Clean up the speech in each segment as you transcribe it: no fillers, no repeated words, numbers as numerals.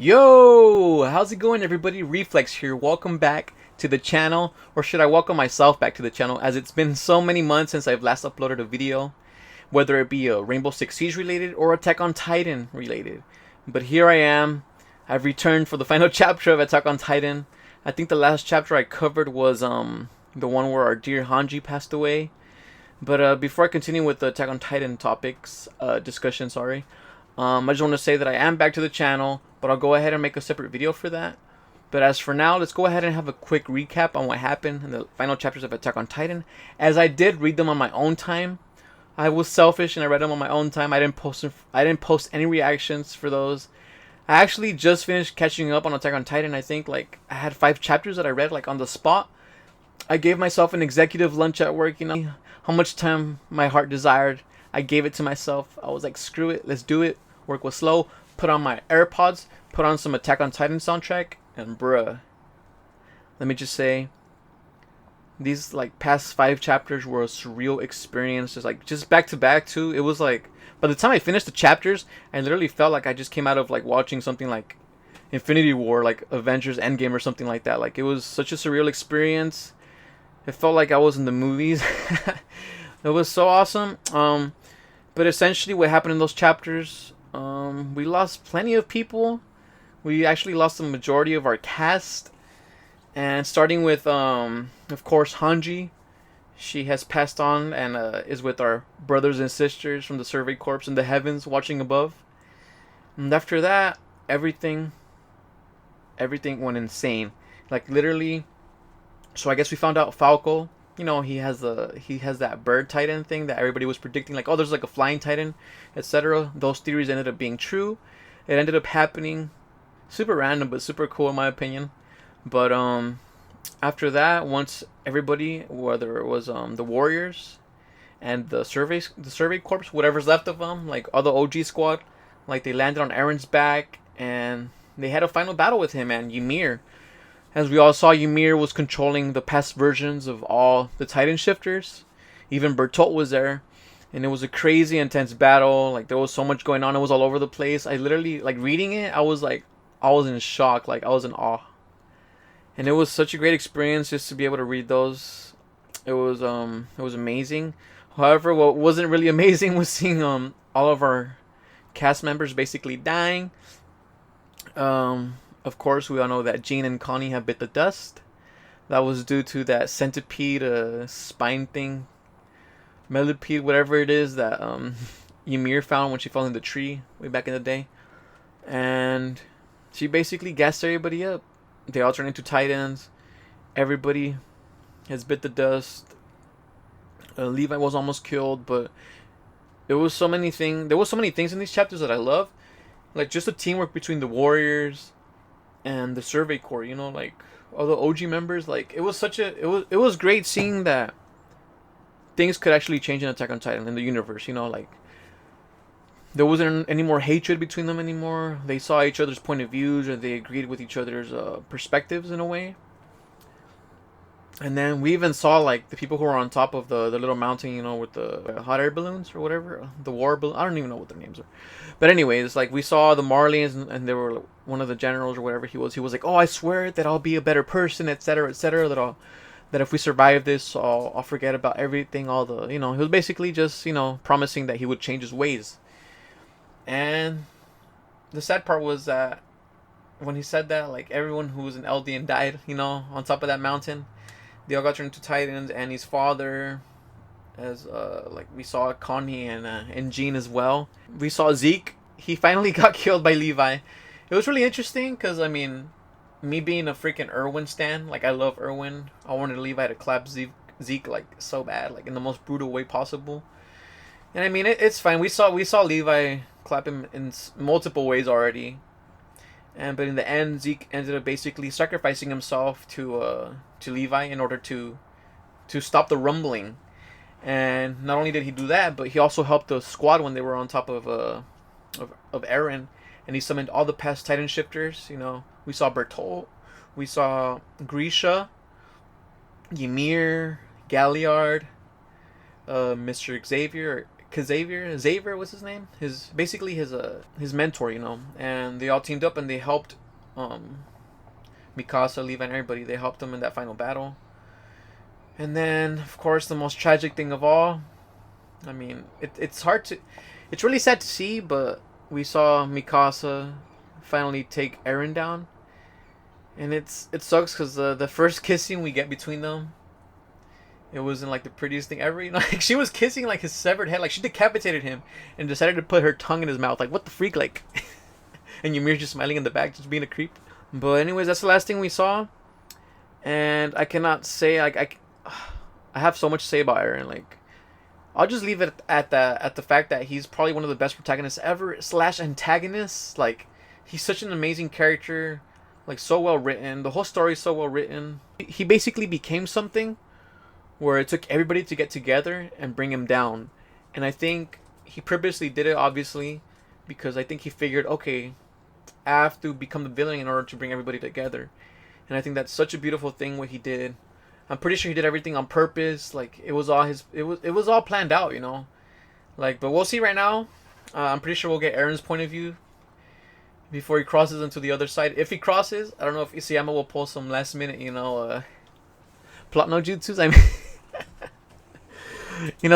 Yo, how's it going everybody? Reflex here. Welcome back to the channel, or should I welcome myself back to the channel, as it's been so many months since I've last uploaded a video, whether it be a Rainbow Six Siege related or Attack on Titan related. But here I am. I've returned for the final chapter of Attack on Titan. I think the last chapter I covered was the one where our dear Hanji passed away. But before I continue with the Attack on Titan topics discussion, sorry. I just want to say that I am back to the channel, but I'll go ahead and make a separate video for that. But as for now, let's go ahead and have a quick recap on what happened in the final chapters of Attack on Titan, as I did read them on my own time. I was selfish and I read them on my own time. I didn't post any reactions for those. I actually just finished catching up on Attack on Titan. I think like I had 5 chapters that I read like on the spot. I gave myself an executive lunch at work, how much time my heart desired. I gave it to myself. I was like, screw it, let's do it. Work was slow. Put on my AirPods, put on some Attack on Titan soundtrack, and bruh, let me just say, these like past 5 chapters were a surreal experience. Just back to back too. It was like, by the time I finished the chapters, I literally felt like I just came out of like watching something like Infinity War, like Avengers Endgame or something like that. Like it was such a surreal experience. It felt like I was in the movies. It was so awesome. But essentially what happened in those chapters, we lost plenty of people. We actually lost the majority of our cast. And starting with, of course, Hanji. She has passed on and is with our brothers and sisters from the Survey Corps in the heavens watching above. And after that, everything went insane. Like literally. So I guess we found out Falco, he has that bird titan thing that everybody was predicting, like, oh, there's like a flying titan, etc. Those theories ended up being true. It ended up happening. Super random, but super cool in my opinion. But after that, once everybody, whether it was the warriors and the survey corps, whatever's left of them, like all the OG squad, like they landed on Eren's back and they had a final battle with him and Ymir. As we all saw, Ymir was controlling the past versions of all the Titan shifters. Even Bertolt was there. And it was a crazy intense battle. Like there was so much going on. It was all over the place. I literally, like reading it, I was in shock. Like I was in awe. And it was such a great experience just to be able to read those. It was amazing. However, what wasn't really amazing was seeing all of our cast members basically dying. Of course, we all know that Jean and Connie have bit the dust. That was due to that centipede spine thing. Millipede, whatever it is that Ymir found when she fell in the tree way back in the day. And she basically gassed everybody up. They all turned into Titans. Everybody has bit the dust. Levi was almost killed, but there was so many things in these chapters that I love. Like just the teamwork between the warriors and the Survey Corps, like all the OG members. Like it was great seeing that things could actually change in Attack on Titan in the universe. Like there wasn't any more hatred between them anymore. They saw each other's point of views and they agreed with each other's perspectives in a way. And then we even saw like the people who were on top of the little mountain, with the hot air balloons or whatever, the war balloon. I don't even know what their names are. But anyways, like we saw the Marlians and they were one of the generals or whatever he was. He was like, "Oh, I swear that I'll be a better person, etc., etc. That if we survive this, I'll forget about everything. All the he was basically just promising that he would change his ways." And the sad part was that when he said that, like everyone who was an Eldian died. On top of that mountain. They all got turned into Titans, and his father, as like we saw Connie and Jean as well. We saw Zeke. He finally got killed by Levi. It was really interesting because me being a freaking Irwin stan, like I love Irwin. I wanted Levi to clap Zeke like so bad, like in the most brutal way possible. And it's fine. We saw Levi clap him in multiple ways already. But in the end, Zeke ended up basically sacrificing himself to Levi in order to stop the rumbling. And not only did he do that, but he also helped the squad when they were on top of Eren, and he summoned all the past Titan shifters. We saw Bertolt, we saw Grisha, Ymir, Galliard, Mr. Xavier, Xavier, what's his name? Basically his mentor, and they all teamed up and they helped Mikasa, Levi, and everybody. They helped him in that final battle. And then, of course, the most tragic thing of all. I mean, it's hard to, it's really sad to see, but we saw Mikasa finally take Eren down, and it sucks because the first kissing we get between them, it wasn't like the prettiest thing ever. Like she was kissing like his severed head, like she decapitated him, and decided to put her tongue in his mouth. Like what the freak, like. And Ymir's just smiling in the back, just being a creep. But anyways, that's the last thing we saw, and I cannot say like I have so much to say about Eren. Like I'll just leave it at the fact that he's probably one of the best protagonists ever / antagonists. Like he's such an amazing character, like so well written. The whole story is so well written. He basically became something where it took everybody to get together and bring him down. And I think he purposely did it, obviously, because I think he figured, okay, I have to become the villain in order to bring everybody together. And I think that's such a beautiful thing what he did. I'm pretty sure he did everything on purpose. Like it was all all planned out, Like, but we'll see right now. I'm pretty sure we'll get Eren's point of view before he crosses into the other side. If he crosses, I don't know if Isayama will pull some last minute, plot no jutsus. I mean,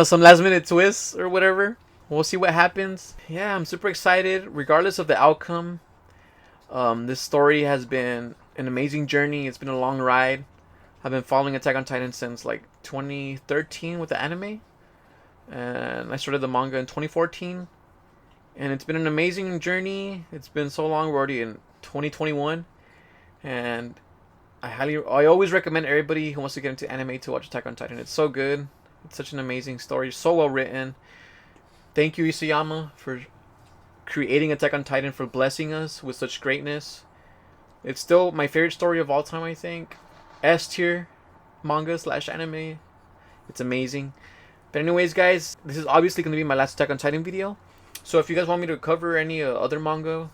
some last minute twists or whatever. We'll see what happens. Yeah, I'm super excited. Regardless of the outcome, this story has been an amazing journey. It's been a long ride. I've been following Attack on Titan since like 2013 with the anime, and I started the manga in 2014. And it's been an amazing journey. It's been so long. We're already in 2021, and I always recommend everybody who wants to get into anime to watch Attack on Titan. It's so good. It's such an amazing story. So well written. Thank you, Isayama, for creating Attack on Titan, for blessing us with such greatness. It's still my favorite story of all time, I think. S tier manga / anime. It's amazing. But anyways, guys, this is obviously going to be my last Attack on Titan video. So if you guys want me to cover any other manga,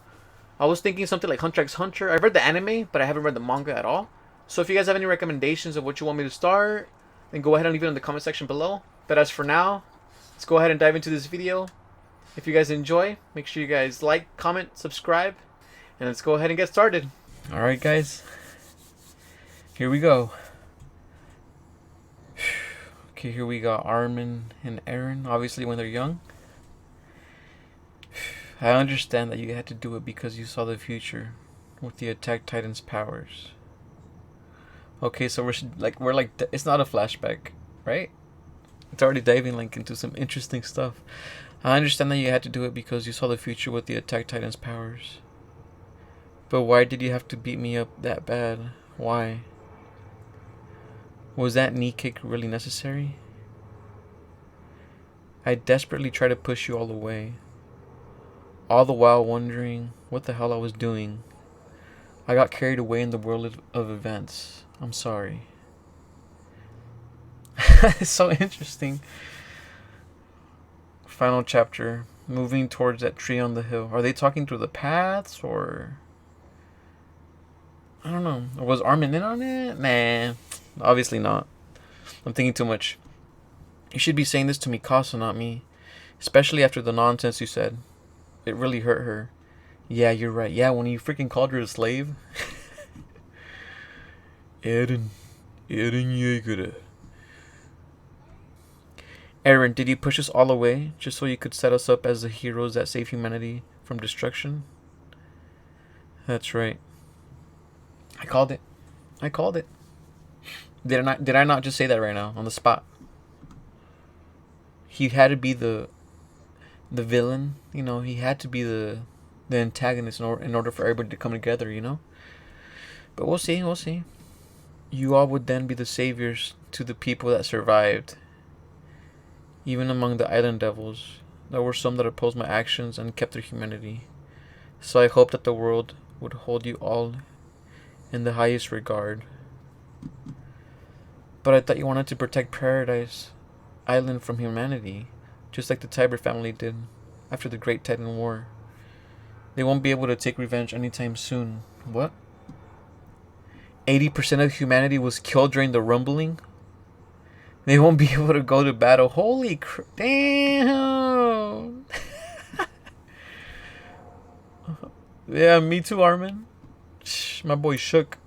I was thinking something like Hunter x Hunter. I've read the anime, but I haven't read the manga at all. So if you guys have any recommendations of what you want me to start, then go ahead and leave it in the comment section below. But as for now, let's go ahead and dive into this video. If you guys enjoy, make sure you guys like, comment, subscribe, and let's go ahead and get started. Alright guys, here we go. Okay, here we got Armin and Eren, obviously when they're young. I understand that you had to do it because you saw the future with the Attack Titan's powers. Okay, so we're like it's not a flashback, right? It's already diving like into some interesting stuff. I understand that you had to do it because you saw the future with the Attack Titan's powers. But why did you have to beat me up that bad? Why? Was that knee kick really necessary? I desperately tried to push you all away, all the while wondering what the hell I was doing. I got carried away in the whirl of events. I'm sorry. It's so interesting. Final chapter. Moving towards that tree on the hill. Are they talking through the paths or... I don't know. Was Armin in on it? Nah. Obviously not. I'm thinking too much. You should be saying this to Mikasa, not me. Especially after the nonsense you said. It really hurt her. Yeah, you're right. Yeah, when you freaking called her a slave. Eren Yeager. Eren, did you push us all away just so you could set us up as the heroes that save humanity from destruction? That's right. I called it. I called it. Did I not just say that right now on the spot? He had to be the villain, he had to be the antagonist in order for everybody to come together, But we'll see. You all would then be the saviors to the people that survived. Even among the island devils, there were some that opposed my actions and kept their humanity. So I hope that the world would hold you all in the highest regard. But I thought you wanted to protect Paradise Island from humanity, just like the Tiber family did after the Great Titan War. They won't be able to take revenge anytime soon. What? 80% of humanity was killed during the rumbling? They won't be able to go to battle. Holy crap. Damn! Yeah, me too, Armin. My boy shook.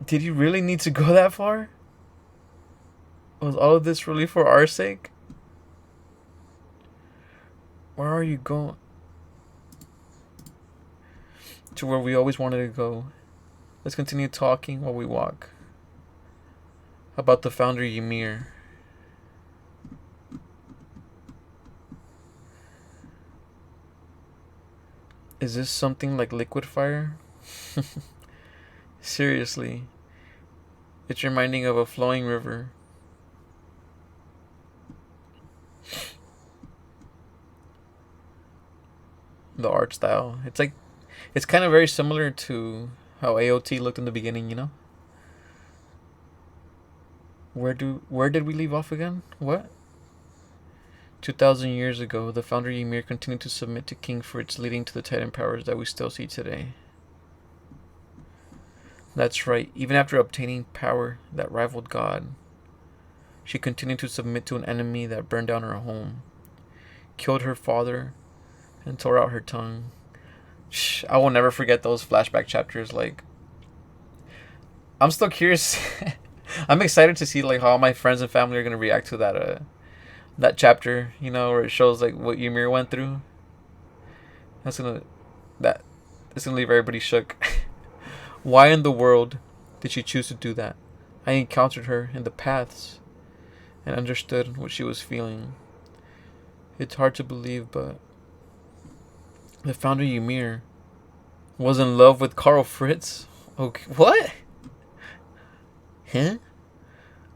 Did you really need to go that far? Was all of this really for our sake? Where are you going? To where we always wanted to go. Let's continue talking while we walk. About the founder Ymir. Is this something like liquid fire? Seriously. It's reminding of a flowing river. The art style. It's kind of very similar to how AOT looked in the beginning, you know? Where did we leave off again? What? 2,000 years ago, the founder Ymir continued to submit to King Fritz, leading to the Titan powers that we still see today. That's right, even after obtaining power that rivaled God, she continued to submit to an enemy that burned down her home, killed her father, and tore out her tongue. I will never forget those flashback chapters. Like, I'm still curious. I'm excited to see like how my friends and family are gonna react to that chapter. You know, where it shows like what Ymir went through. That's gonna that it's gonna leave everybody shook. Why in the world did she choose to do that? I encountered her in the paths and understood what she was feeling. It's hard to believe, but the founder Ymir was in love with Carl Fritz? Okay, what? Huh?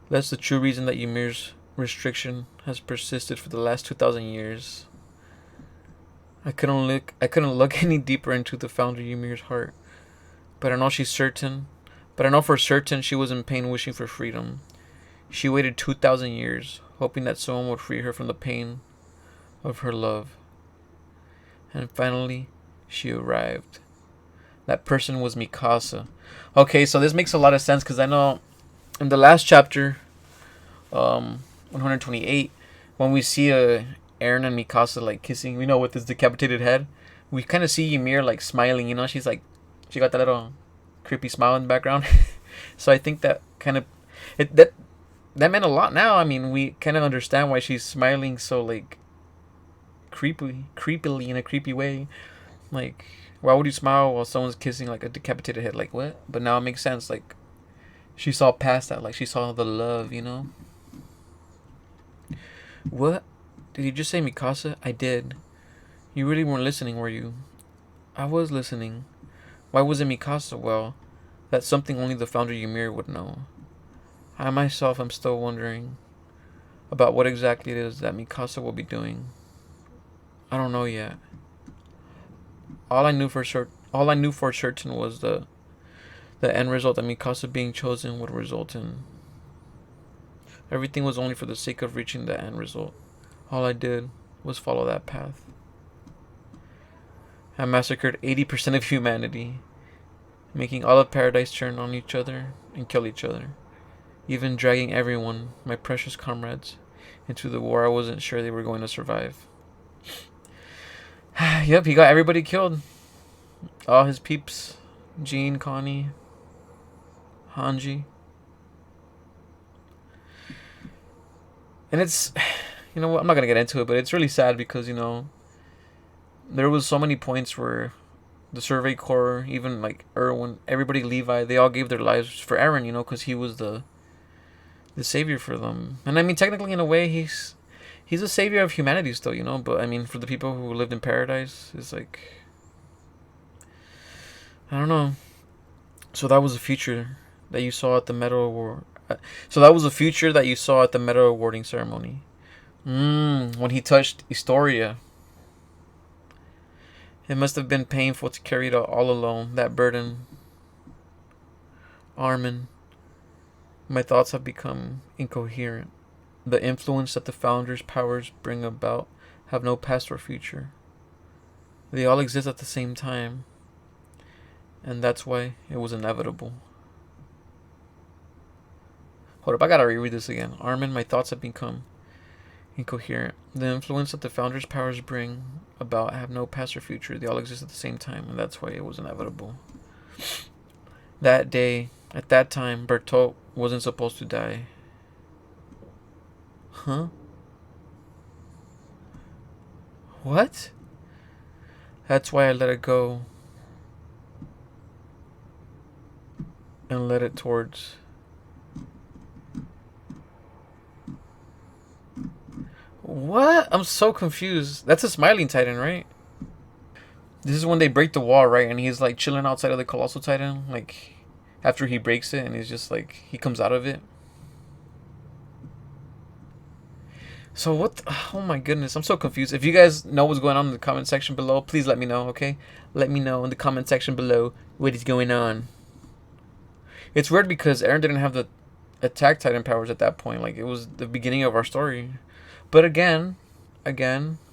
That's the true reason that Ymir's restriction has persisted for the last 2,000 years. I couldn't look any deeper into the founder Ymir's heart. But I know for certain she was in pain wishing for freedom. She waited 2,000 years, hoping that someone would free her from the pain of her love. And finally, she arrived. That person was Mikasa. Okay, so this makes a lot of sense because I know in the last chapter, 128, when we see Eren and Mikasa like kissing, you know, with his decapitated head, we kind of see Ymir like smiling. You know, she got that little creepy smile in the background. So I think that kind of that meant a lot. Now, I mean, we kind of understand why she's smiling so like creepily in a creepy way. Like, why would you smile while someone's kissing like a decapitated head? Like, what? But now it makes sense. Like, she saw past that. Like, she saw the love, you know? What? Did you just say Mikasa? I did. You really weren't listening, were you? I was listening. Why was it Mikasa? Well, that's something only the founder Ymir would know. I myself am still wondering about what exactly it is that Mikasa will be doing. I don't know yet. All I knew for certain was the end result that Mikasa being chosen would result in. Everything was only for the sake of reaching the end result. All I did was follow that path. I massacred 80% of humanity, making all of paradise turn on each other and kill each other, even dragging everyone, my precious comrades, into the war I wasn't sure they were going to survive. Yep, he got everybody killed. All his peeps. Jean, Connie, Hanji. And it's, you know what, I'm not going to get into it, but it's really sad because, you know, there was so many points where the Survey Corps, even like Erwin, everybody, Levi, they all gave their lives for Eren, you know, because he was the savior for them. And I mean, technically, in a way, he's a savior of humanity still, you know. But I mean, for the people who lived in paradise, it's like, I don't know. So that was the future that you saw at the medal award. So that was the future that you saw at the medal awarding ceremony. When he touched Historia. It must have been painful to carry it all alone, that burden. Armin. My thoughts have become incoherent. The influence that the Founder's powers bring about have no past or future. They all exist at the same time. And that's why it was inevitable. Hold up, I gotta reread this again. Armin, my thoughts have become Incoherent. The influence that the founder's powers bring about have no past or future. They all exist at the same time, and that's why it was inevitable. That day, at that time, Bertolt wasn't supposed to die. Huh? What? That's why I let it go. And led it towards... What? I'm so confused. That's a smiling Titan, right? This is when they break the wall, right? And he's like chilling outside of the Colossal Titan, like after he breaks it, and he's just like, he comes out of it. So what? Oh my goodness, I'm so confused. If you guys know what's going on in the comment section below, please let me know, okay? Let me know in the comment section below what is going on. It's weird because Eren didn't have the Attack Titan powers at that point. Like, it was the beginning of our story. But again,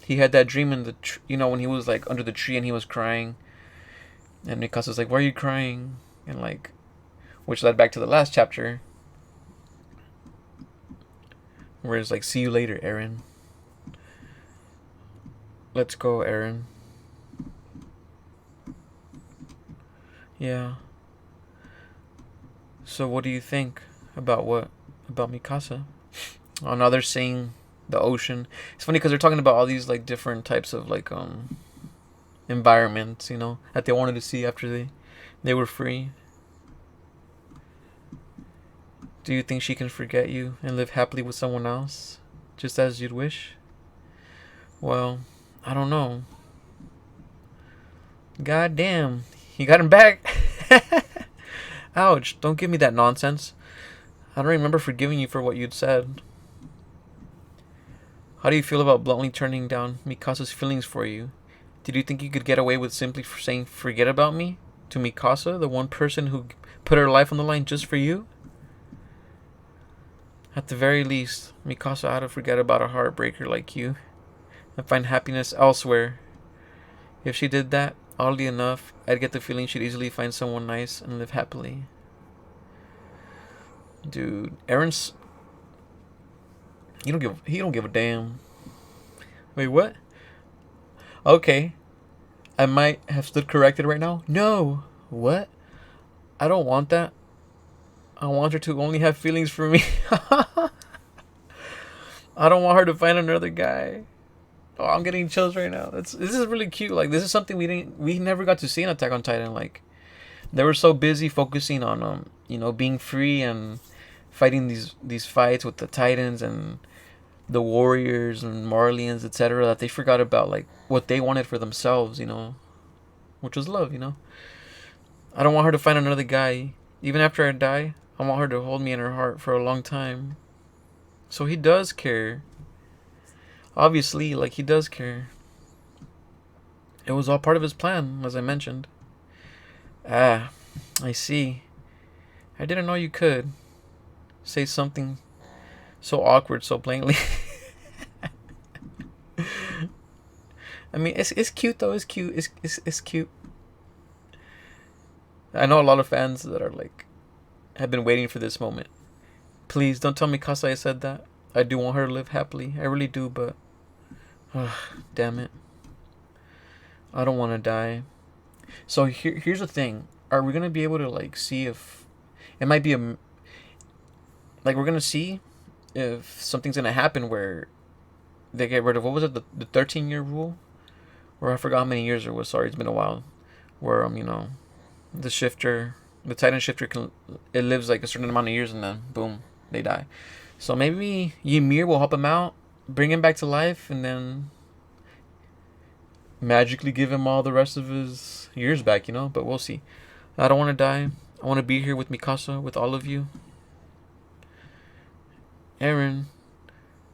he had that dream in the, when he was like under the tree and he was crying. And Mikasa's like, why are you crying? And like, which led back to the last chapter. Where it's like, see you later, Eren. Let's go, Eren. Yeah. So what do you think about Mikasa? Oh, now they're seeing the ocean. It's funny because they're talking about all these like different types of like environments, that they wanted to see after they were free. Do you think she can forget you and live happily with someone else, just as you'd wish? Well, I don't know. God damn, you got him back. Ouch, don't give me that nonsense. I don't remember forgiving you for what you'd said. How do you feel about bluntly turning down Mikasa's feelings for you? Did you think you could get away with simply saying forget about me to Mikasa, the one person who put her life on the line just for you? At the very least, Mikasa ought to forget about a heartbreaker like you and find happiness elsewhere. If she did that, oddly enough, I'd get the feeling she'd easily find someone nice and live happily. Dude, Eren's... He don't give a damn. Wait, what? Okay. I might have stood corrected right now. No. What? I don't want that. I want her to only have feelings for me. I don't want her to find another guy. Oh, I'm getting chills right now. This is really cute. Like, this is something we never got to see in Attack on Titan. Like, they were so busy focusing on being free and fighting these fights with the Titans and the warriors and Marlians, etc., that they forgot about like what they wanted for themselves, which was love. I don't want her to find another guy. Even after I die, I want her to hold me in her heart for a long time. So he does care. Obviously, like, he does care. It was all part of his plan, as I mentioned. Ah, I see. I didn't know you could say something so awkward so plainly. I mean, it's cute though. It's cute. It's cute. I know a lot of fans that are like have been waiting for this moment. Please don't tell me Kasai said that. I do want her to live happily. I really do, but damn it. I don't want to die. So here's the thing. Are we gonna be able to like see if it might be like we're gonna see if something's gonna happen where they get rid of, what was it, the 13-year rule, or I forgot how many years it was. Sorry, it's been a while. Where the Titan shifter it lives like a certain amount of years and then boom, they die. So maybe Ymir will help him out, bring him back to life, and then magically give him all the rest of his years back, but we'll see. I don't want to die. I want to be here with Mikasa, with all of you. Eren,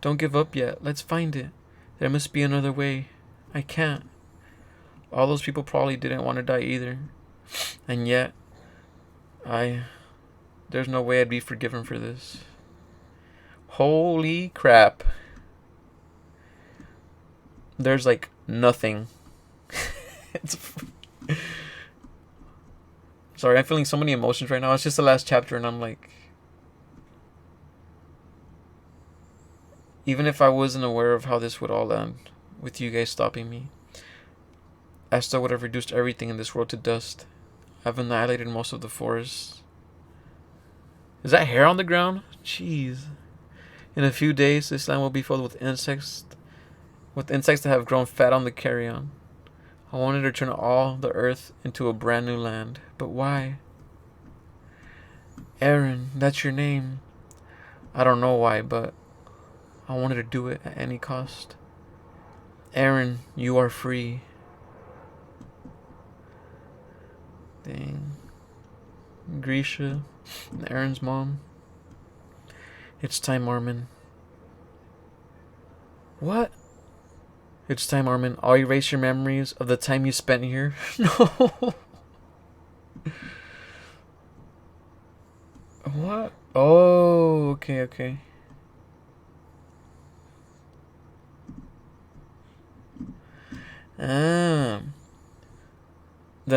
don't give up yet. Let's find it. There must be another way. I can't. All those people probably didn't want to die either. And yet, there's no way I'd be forgiven for this. Holy crap. There's like nothing. Sorry, I'm feeling so many emotions right now. It's just the last chapter and I'm like, Even if I wasn't aware of how this would all end, with you guys stopping me, I still would have reduced everything in this world to dust. I've annihilated most of the forests. Is that hair on the ground? Jeez. In a few days, this land will be filled with insects that have grown fat on the carrion. I wanted to turn all the earth into a brand new land. But why? Eren, that's your name. I don't know why, but I wanted to do it at any cost. Eren, you are free. Dang. Grisha and Eren's mom. It's time, Armin. What? It's time, Armin. I'll erase your memories of the time you spent here. No. What? Oh, okay. The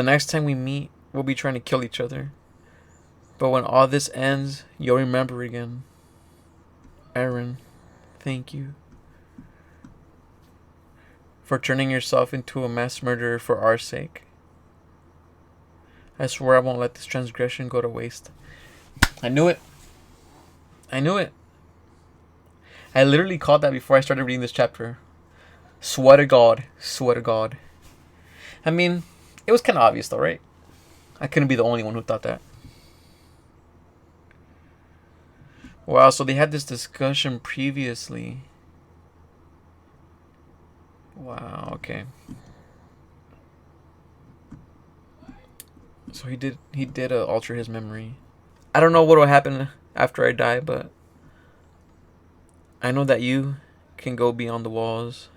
next time we meet, we'll be trying to kill each other. But when all this ends, you'll remember again. Eren, thank you for turning yourself into a mass murderer for our sake. I swear I won't let this transgression go to waste. I knew it. I literally called that before I started reading this chapter. Swear to God. I mean, it was kind of obvious though, right? I couldn't be the only one who thought that. Wow, so they had this discussion previously. Wow, okay. So he did alter his memory. I don't know what will happen after I die, but I know that you can go beyond the walls.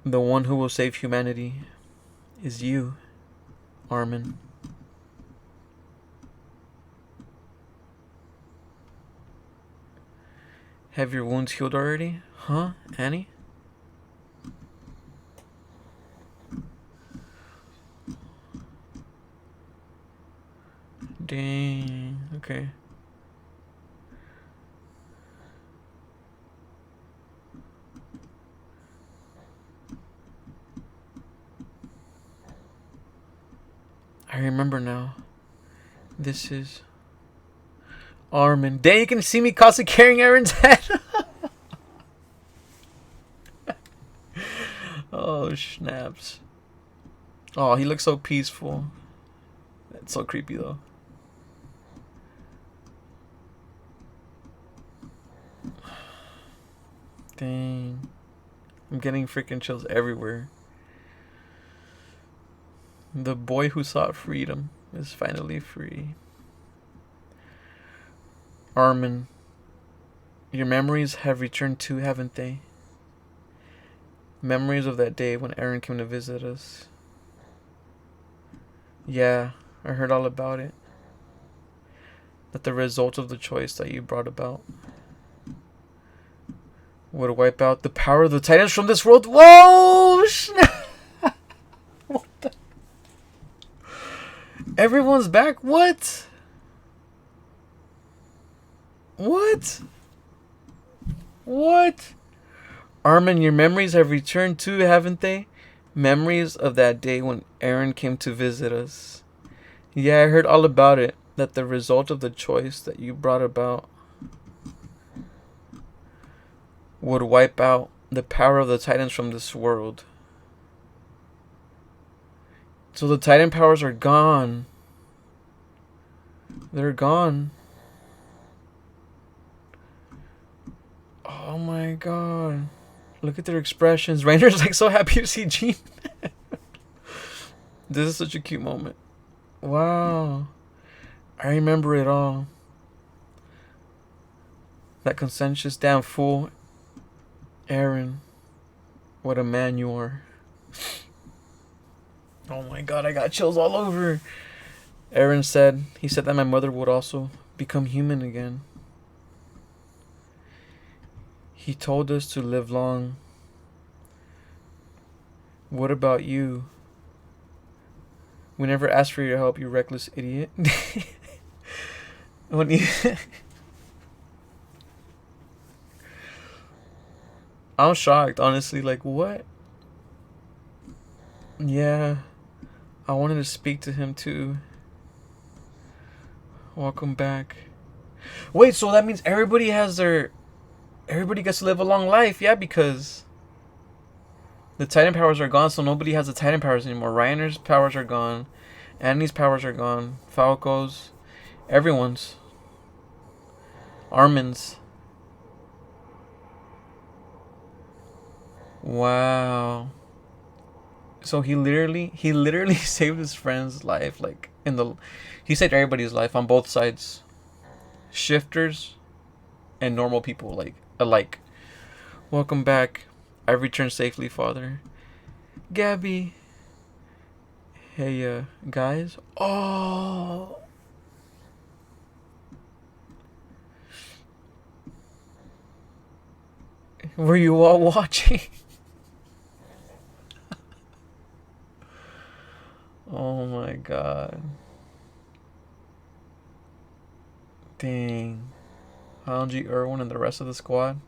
The one who will save humanity is you, Armin. Have your wounds healed already? Huh, Annie? Dang, okay. I remember now. This is Armin. Dang, you can see me constantly carrying Eren's head. Oh, snaps. Oh, he looks so peaceful. That's so creepy, though. Dang. I'm getting freaking chills everywhere. The boy who sought freedom is finally free. Armin, your memories have returned too, haven't they? Memories of that day when Eren came to visit us. Yeah, I heard all about it. That the result of the choice that you brought about would wipe out the power of the Titans from this world. Whoa! What the? Everyone's back? What? Armin, your memories have returned too, haven't they? Memories of that day when Eren came to visit us. Yeah, I heard all about it. That the result of the choice that you brought about would wipe out the power of the Titans from this world. So the Titan powers are gone. They're gone. Oh my god. Look at their expressions. Rainer's like so happy to see Jean. This is such a cute moment. Wow. I remember it all. That conscientious damn fool. Eren. What a man you are. Oh my god, I got chills all over. Eren said, he said that my mother would also become human again. He told us to live long. What about you? We never asked for your help, you reckless idiot. When you I'm shocked, honestly. Like, what? Yeah, I wanted to speak to him too. Welcome back. Wait, so that means everybody has their. Everybody gets to live a long life, yeah, because the Titan powers are gone, so nobody has the Titan powers anymore. Reiner's powers are gone. Annie's powers are gone. Falco's. Everyone's. Armin's. Wow. So he literally saved his friend's life, like he saved everybody's life on both sides. Shifters and normal people like alike. Welcome back. I've returned safely, Father. Gabby. Hey guys. Oh, were you all watching? Oh my god. Dang. Hanji, Irwin, and the rest of the squad.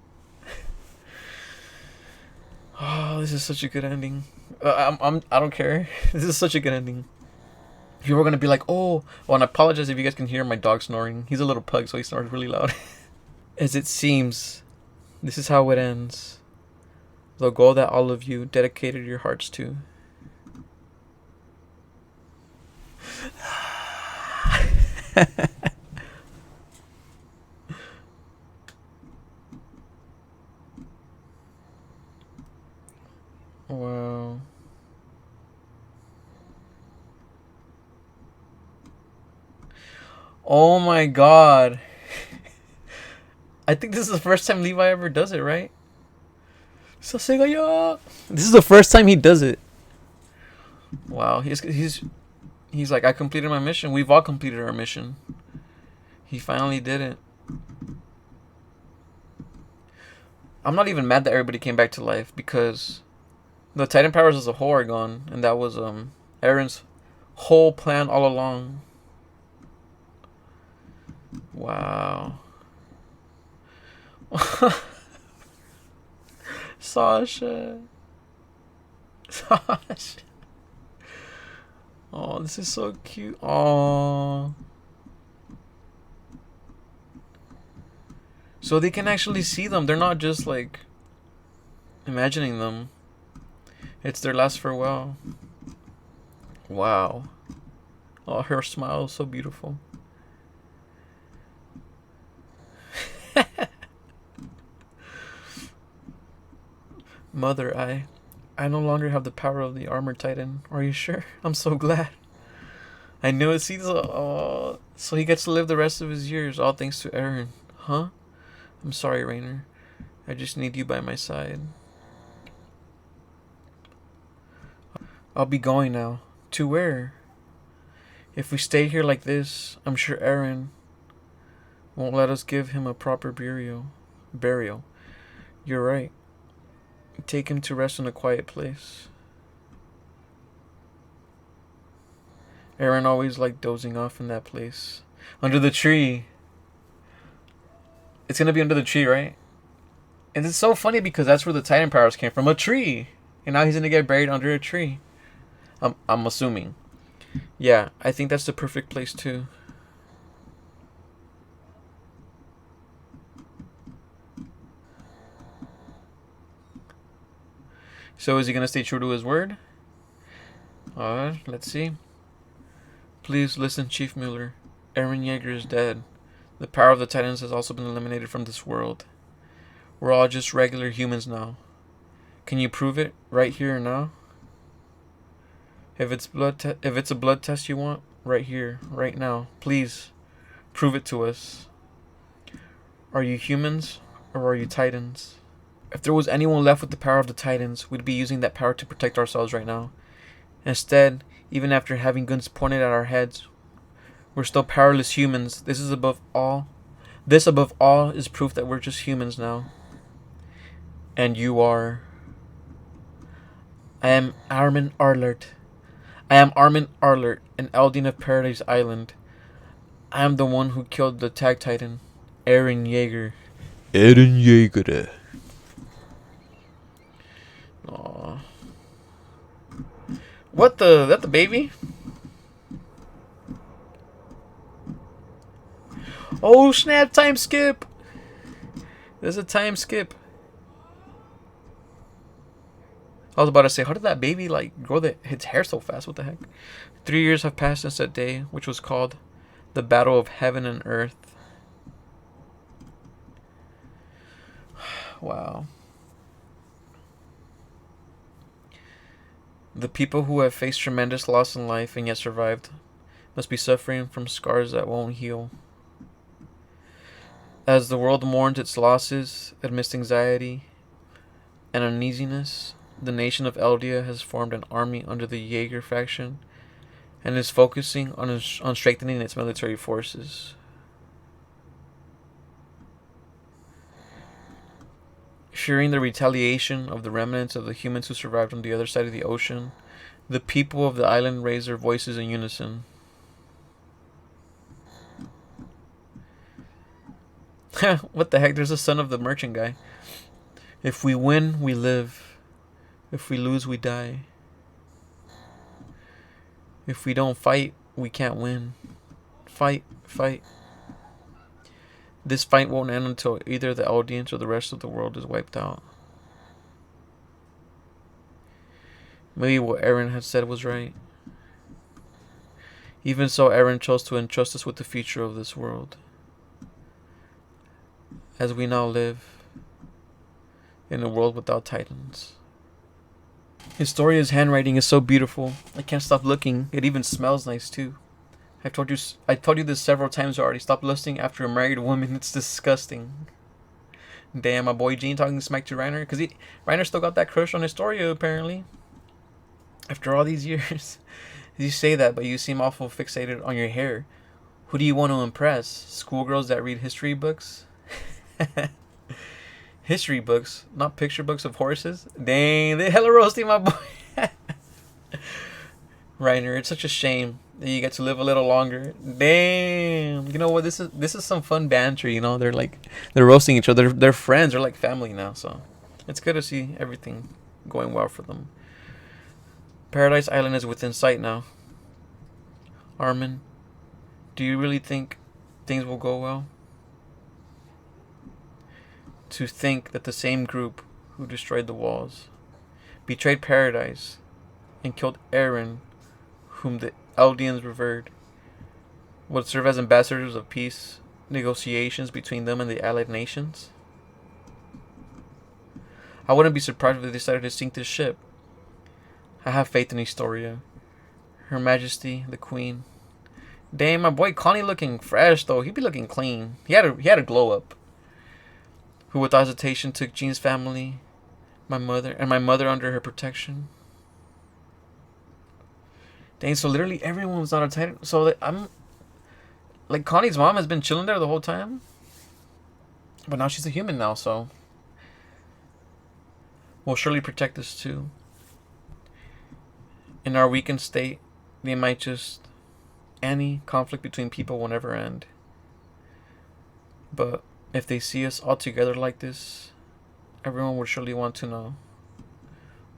Oh, this is such a good ending. I don't care. This is such a good ending. People are gonna be like, oh, well, and I apologize if you guys can hear my dog snoring. He's a little pug, so he snores really loud. As it seems, this is how it ends. The goal that all of you dedicated your hearts to. Wow. Oh my god. I think this is the first time Levi ever does it, right? Sasageyo. This is the first time he does it. Wow, he's like, I completed my mission. We've all completed our mission. He finally did it. I'm not even mad that everybody came back to life because the Titan powers as a whole are gone, and that was Eren's whole plan all along. Wow. Sasha. Sasha. Oh, this is so cute. Oh. So they can actually see them. They're not just like imagining them. It's their last farewell. Wow. Oh, her smile is so beautiful. Mother, I no longer have the power of the armored titan. Are you sure? I'm so glad. I knew it. See, so he gets to live the rest of his years, all thanks to Eren. Huh? I'm sorry, Rainer. I just need you by my side. I'll be going now. To where? If we stay here like this, I'm sure Eren won't let us give him a proper burial. You're right. Take him to rest in a quiet place. Eren always liked dozing off in that place. Under the tree. It's gonna be under the tree, right? And it's so funny because that's where the Titan powers came from. A tree. And now he's gonna get buried under a tree. I'm assuming. Yeah, I think that's the perfect place too. So is he gonna stay true to his word? Alright, let's see. Please listen, Chief Mueller. Eren Yeager is dead. The power of the Titans has also been eliminated from this world. We're all just regular humans now. Can you prove it right here and now? If it's a blood test you want, right here, right now, please prove it to us. Are you humans or are you Titans? If there was anyone left with the power of the Titans, we'd be using that power to protect ourselves right now. Instead, even after having guns pointed at our heads, we're still powerless humans. This above all is proof that we're just humans now. And you are. I am Armin Arlert. I am Armin Arlert, an Eldin of Paradise Island. I am the one who killed the Tag Titan, Eren Yeager. Eren Yeager. What the? That the baby? Oh snap! Time skip. There's a time skip. I was about to say, how did that baby like grow its hair so fast? What the heck? 3 years have passed since that day, which was called the Battle of Heaven and Earth. Wow. The people who have faced tremendous loss in life and yet survived must be suffering from scars that won't heal. As the world mourns its losses amidst anxiety and uneasiness, the nation of Eldia has formed an army under the Jaeger faction and is focusing on strengthening its military forces. Fearing the retaliation of the remnants of the humans who survived on the other side of the ocean, the people of the island raise their voices in unison. What the heck? There's the son of the merchant guy. If we win, we live. If we lose, we die. If we don't fight, we can't win. Fight, fight. This fight won't end until either the audience or the rest of the world is wiped out. Maybe what Eren had said was right. Even so, Eren chose to entrust us with the future of this world. As we now live in a world without titans. Historia's handwriting is so beautiful. I can't stop looking. It even smells nice too. I told you this several times already. Stop lusting after a married woman. It's disgusting. Damn, my boy Gene talking smack to Reiner. Because Reiner still got that crush on Historia, apparently. After all these years. You say that, but you seem awful fixated on your hair. Who do you want to impress? Schoolgirls that read history books? History books, not picture books of horses? Dang, they hella roasting my boy. Reiner, it's such a shame that you get to live a little longer. Damn. You know what? This is some fun banter, you know? They're roasting each other. They're friends. They're like family now, so it's good to see everything going well for them. Paradise Island is within sight now. Armin, do you really think things will go well? To think that the same group who destroyed the walls, betrayed paradise, and killed Eren, whom the Eldians revered, would serve as ambassadors of peace negotiations between them and the allied nations? I wouldn't be surprised if they decided to sink this ship. I have faith in Historia, Her Majesty, the Queen. Damn, my boy Connie looking fresh though. He be looking clean. He had a glow up. Who without hesitation took Jean's family, my mother under her protection. Dang, so literally everyone was on a Titan. So I'm like, Connie's mom has been chilling there the whole time, but now she's a human now, so we'll surely protect us too. In our weakened state, they might just any conflict between people will never end. But if they see us all together like this, everyone would surely want to know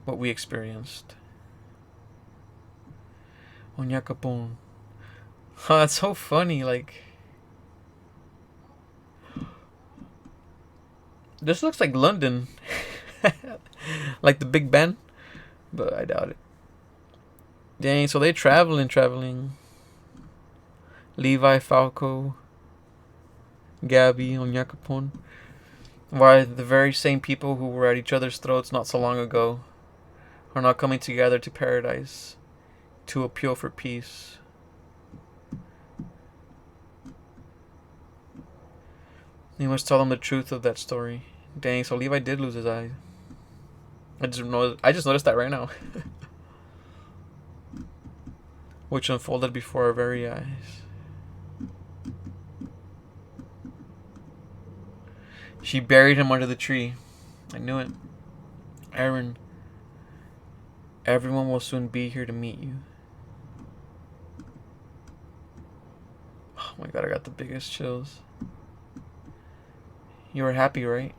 what we experienced. Onyakapon. Huh, that's so funny, like... This looks like London. Like the Big Ben. But I doubt it. Dang, so they traveling. Levi, Falco, Gabby, Onyakapon. Why, the very same people who were at each other's throats not so long ago are now coming together to paradise to appeal for peace. You must tell them the truth of that story. Dang, so Levi did lose his eye. I just noticed that right now. Which unfolded before our very eyes. She buried him under the tree. I knew it. Eren, everyone will soon be here to meet you. Oh my god, I got the biggest chills. You were happy, right?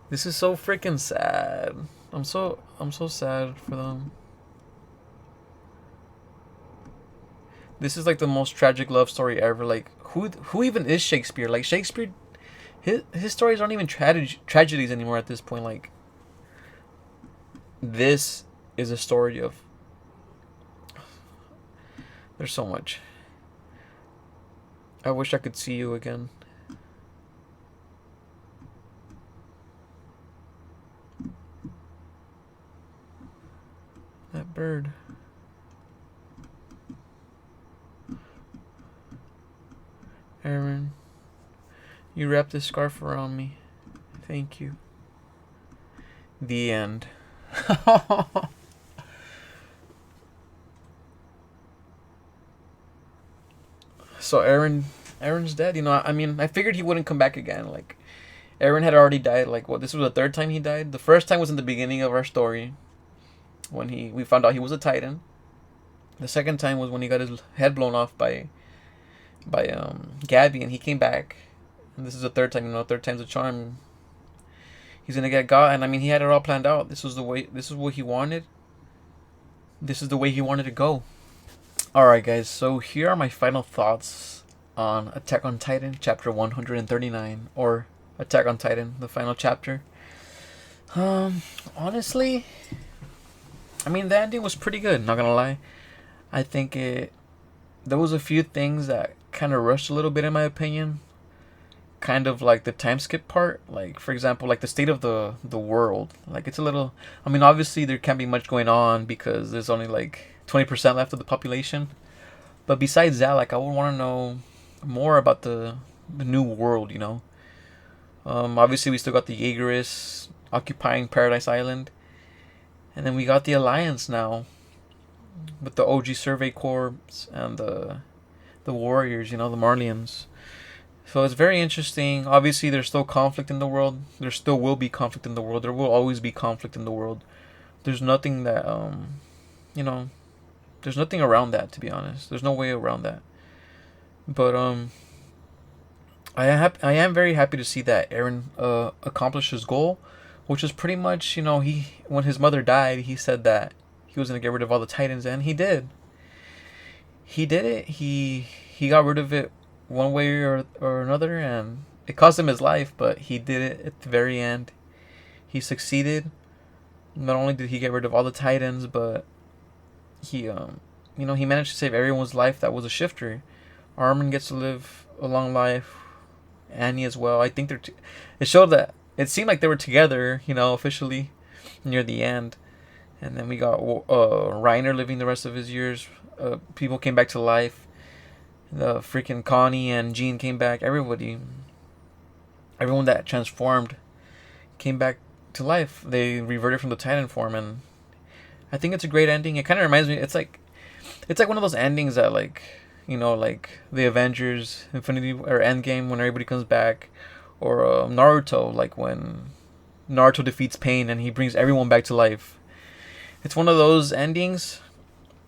This is so freaking sad. I'm so sad for them. This is like the most tragic love story ever. Like who even is Shakespeare? Like Shakespeare, his stories aren't even tragedies anymore at this point. Like this is a story of. There's so much. I wish I could see you again. That bird. Eren, you wrapped this scarf around me. Thank you. The end. So Eren's dead. You know, I mean, I figured he wouldn't come back again. Like, Eren had already died. Like, what? This was the third time he died. The first time was in the beginning of our story, when we found out he was a Titan. The second time was when he got his head blown off by Gabby, and he came back. And this is the third time. You know, third time's a charm. He's gonna get got, and I mean, he had it all planned out. This was the way. This is what he wanted. This is the way he wanted to go. Alright, guys, so here are my final thoughts on Attack on Titan, chapter 139, or Attack on Titan, the final chapter. Honestly, I mean, the ending was pretty good, not gonna lie. I think there was a few things that kind of rushed a little bit, in my opinion. Kind of like the time skip part, like, for example, like the state of the world. Like, it's a little, I mean, obviously there can't be much going on because there's only like 20% left of the population. But besides that, like, I would want to know more about the new world, you know. Obviously we still got the Jaegerists occupying Paradise Island, and then we got the Alliance now with the OG Survey Corps and the Warriors, you know, the Marlians. So it's very interesting. Obviously, there's still conflict in the world. There still will be conflict in the world. There will always be conflict in the world. There's nothing that, you know, there's nothing around that, to be honest. There's no way around that. But I am very happy to see that Eren accomplished his goal, which is pretty much, you know, when his mother died, he said that he was gonna get rid of all the Titans, and he did. He did it. He got rid of it one way or another, and it cost him his life, but he did it at the very end. He succeeded. Not only did he get rid of all the Titans, but he you know, he managed to save everyone's life that was a shifter. Armin gets to live a long life, Annie as well. I think it showed that it seemed like they were together, you know, officially near the end. And then we got Reiner living the rest of his years. People came back to life. The freaking Connie and Jean came back. Everyone that transformed came back to life. They reverted from the Titan form, and I think it's a great ending. It kind of reminds me. It's like one of those endings that, like, you know, like the Avengers, Infinity or Endgame, when everybody comes back, or Naruto, like when Naruto defeats Pain and he brings everyone back to life. It's one of those endings.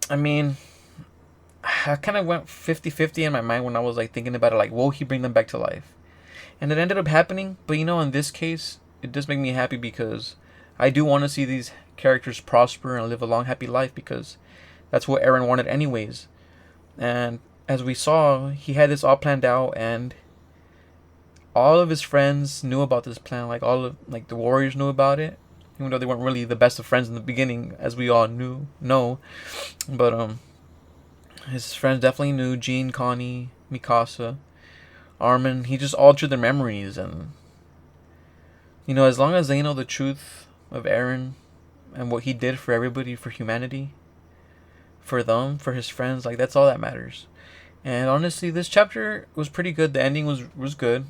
I mean, I kind of went 50-50 in my mind when I was like thinking about it, like, will he bring them back to life? And it ended up happening. But, you know, in this case, it does make me happy because I do want to see these characters prosper and live a long, happy life, because that's what Eren wanted anyways. And as we saw, he had this all planned out, and all of his friends knew about this plan. Like, all of, like, the warriors knew about it, even though they weren't really the best of friends in the beginning, as we all know. But his friends definitely knew. Jean, Connie, Mikasa, Armin. He just altered their memories, and, you know, as long as they know the truth of Eren and what he did for everybody, for humanity, for them, for his friends, like, that's all that matters. And honestly, this chapter was pretty good. The ending was good.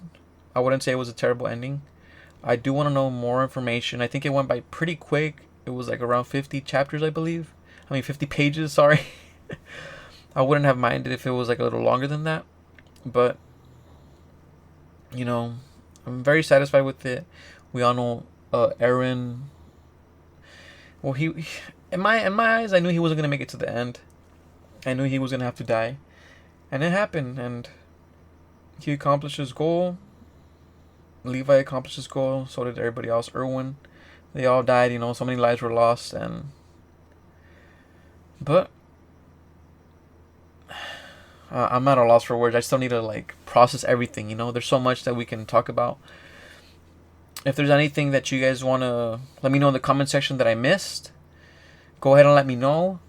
I wouldn't say it was a terrible ending. I do want to know more information. I think it went by pretty quick. It was like around 50 chapters, I believe. 50 pages, sorry. I wouldn't have minded if it was like a little longer than that. But, you know, I'm very satisfied with it. We all know Eren. Well, he in my eyes, I knew he wasn't gonna make it to the end. I knew he was gonna have to die, and it happened. And he accomplished his goal. Levi accomplished his goal. So did everybody else. Erwin, They all died, you know, so many lives were lost, and but I'm at a loss for words. I still need to like process everything, you know. There's so much that we can talk about. If there's anything that you guys want to let me know in the comment section that I missed, go ahead and let me know.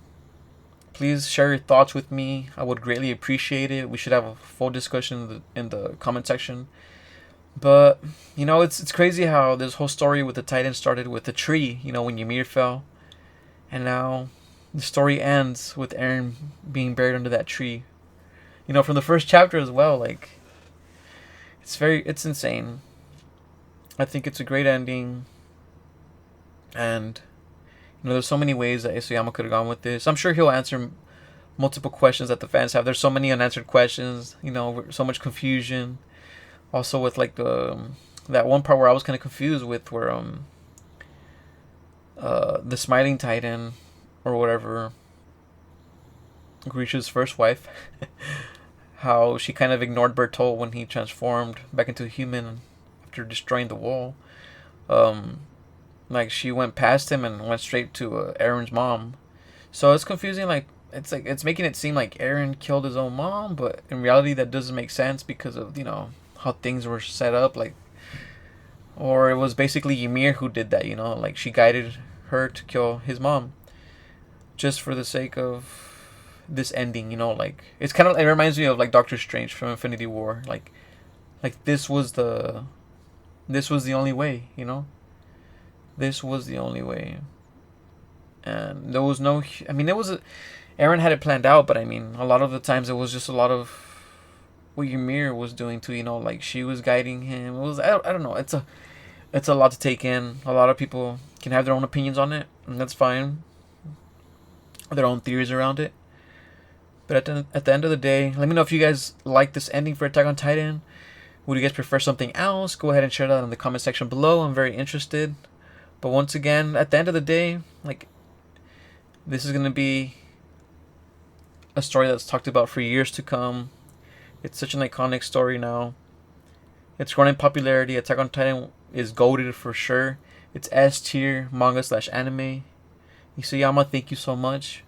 Please share your thoughts with me. I would greatly appreciate it. We should have a full discussion in the comment section. But you know, it's crazy how this whole story with the Titan started with the tree. You know, when Ymir fell, and now the story ends with Eren being buried under that tree. You know, from the first chapter as well. Like, it's insane. I think it's a great ending, and you know, there's so many ways that Isayama could have gone with this. I'm sure he'll answer multiple questions that the fans have. There's so many unanswered questions. You know, so much confusion. Also with like that one part where I was kind of confused with where the Smiling Titan or whatever, Grisha's first wife, how she kind of ignored Bertolt when he transformed back into a human after destroying the wall. Like she went past him and went straight to Eren's mom. So it's confusing. Like it's making it seem like Eren killed his own mom, but in reality that doesn't make sense because of, you know, how things were set up. Like, or it was basically Ymir who did that. You know, like she guided her to kill his mom just for the sake of this ending. You know, like it's kind of, it reminds me of like Doctor Strange from Infinity War. Like this was the only way. You know. This was the only way. And there was no, I mean, Eren had it planned out, but I mean, a lot of the times it was just a lot of what Ymir was doing too, you know, like she was guiding him. It was, I don't know, it's a lot to take in. A lot of people can have their own opinions on it, and that's fine. Their own theories around it. But at the end of the day, let me know if you guys like this ending for Attack on Titan. Would you guys prefer something else? Go ahead and share that in the comment section below. I'm very interested. But once again, at the end of the day, like, this is going to be a story that's talked about for years to come. It's such an iconic story now. It's growing in popularity. Attack on Titan is goated for sure. It's S tier manga / anime. Isayama, thank you so much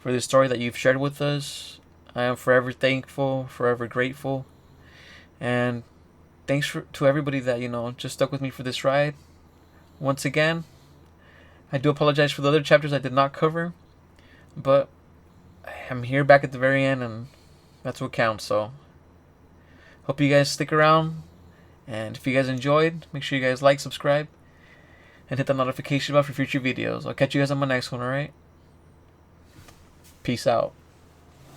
for this story that you've shared with us. I am forever thankful, forever grateful. And thanks to everybody that, you know, just stuck with me for this ride. Once again, I do apologize for the other chapters I did not cover, but I'm here back at the very end, and that's what counts. So, hope you guys stick around, and if you guys enjoyed, make sure you guys like, subscribe, and hit the notification bell for future videos. I'll catch you guys on my next one, alright? Peace out.